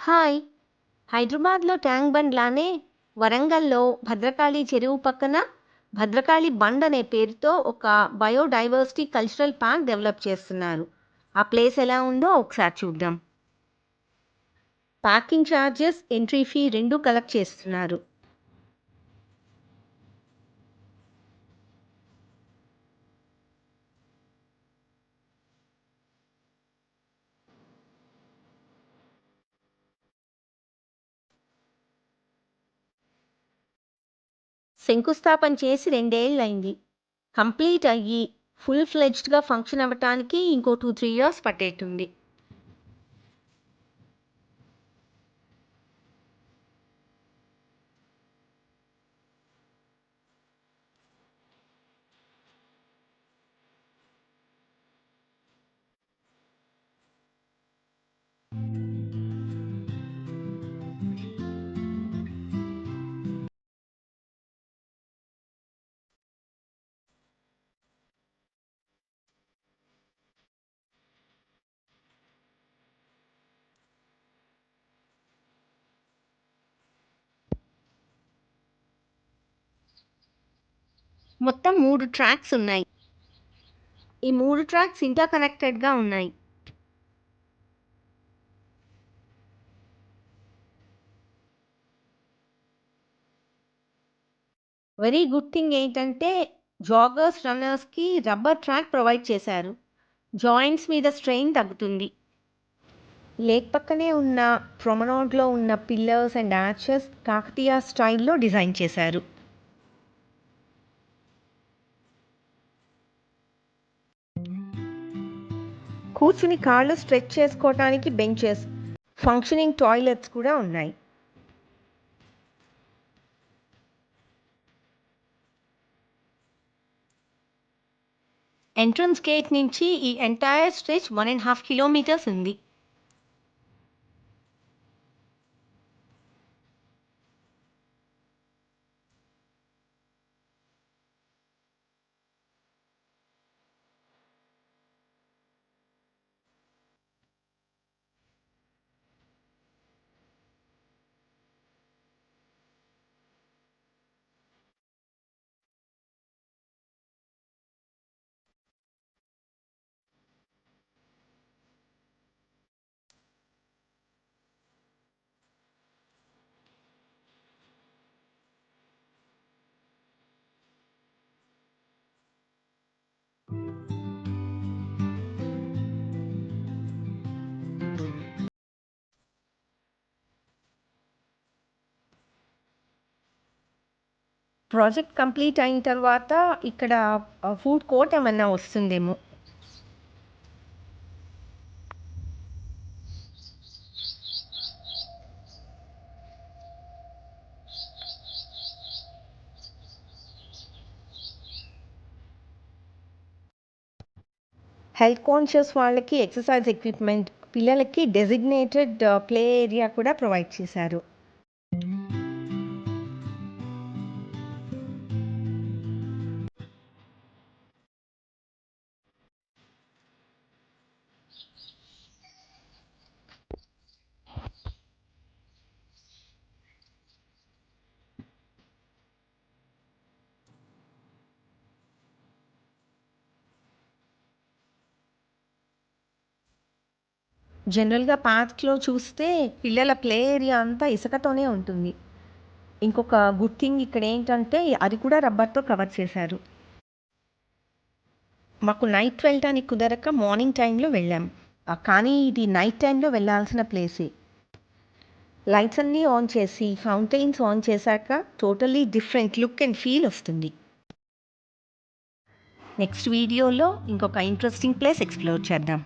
Hi! హైదరాబాద్‌లో tank bund లానే వరంగల్‌లో భద్రకాళి చెరువు పక్కన 'భద్రకాళి బండ్' అనే పేరుతో ఒక బయోడైవర్సిటీ కల్చరల్ పార్క్ డెవలప్ చేస్తున్నారు. ఆ ప్లేస్ ఎలా ఉందో ఒకసారి చూద్దాం. పార్కింగ్ చార్జెస్, ఎంట్రీ ఫీ రెండూ కలెక్ట్ చేస్తున్నారు. శంకుస్థాపన చేసి 2 ఏళ్లయింది. కంప్లీట్ అయ్యి ఫుల్ ఫ్లెడ్జ్డ్‌గా ఫంక్షన్ అవ్వటానికి ఇంకో 2, 3 ఇయర్స్ పట్టేట్టుంది. మొత్తం 3 ట్రాక్స్ ఉన్నాయి. ఈ 3 ట్రాక్స్ ఇంటర్ కనెక్టెడ్‌గా ఉన్నాయి. వెరీ గుడ్ థింగ్ ఏంటంటే జాగర్స్, రన్నర్స్‌కి రబ్బర్ ట్రాక్ ప్రొవైడ్ చేశారు. జాయింట్స్ మీద స్ట్రెయిన్ తగ్గుతుంది. లేక్ పక్కనే ఉన్న ప్రొమనాడ్‌లో ఉన్న పిల్లర్స్ అండ్ ఆర్చెస్ కాకతీయ స్టైల్‌లో డిజైన్ చేశారు. కూర్చుని కాళ్ళు స్ట్రెచ్ చేసుకోవటానికి బెంచెస్, ఫంక్షనింగ్ టాయిలెట్స్ కూడా ఉన్నాయి. ఎంట్రన్స్ గేట్ నుంచి ఈ ఎంటైర్ స్ట్రెచ్ 1.5 కిలోమీటర్స్ ఉంది. ప్రాజెక్ట్ కంప్లీట్ అయిన తర్వాత ఇక్కడ ఫుడ్ కోర్ట్ ఏమన్నా వస్తుందేమో. హెల్త్ కాన్షియస్ వాళ్ళకి ఎక్సర్సైజ్ ఎక్విప్మెంట్, పిల్లలకి డెసిగ్నేటెడ్ ప్లే ఏరియా కూడా ప్రొవైడ్ చేశారు. జనరల్‌గా పార్క్‌లో చూస్తే పిల్లల ప్లే ఏరియా అంతా ఇసుకతోనే ఉంటుంది. ఇంకొక గుడ్ థింగ్ ఇక్కడేంటంటే అది కూడా రబ్బర్‌తో కవర్ చేశారు. మాకు నైట్ వెళ్ళటానికి కుదరక మార్నింగ్ టైంలో వెళ్ళాం. కానీ ఇది నైట్ టైంలో వెళ్ళాల్సిన ప్లేసే. లైట్స్ అన్నీ ఆన్ చేసి, ఫౌంటైన్స్ ఆన్ చేశాక totally different look and feel వస్తుంది. నెక్స్ట్ వీడియోలో ఇంకొక ఇంట్రెస్టింగ్ ప్లేస్ ఎక్స్‌ప్లోర్ చేద్దాం.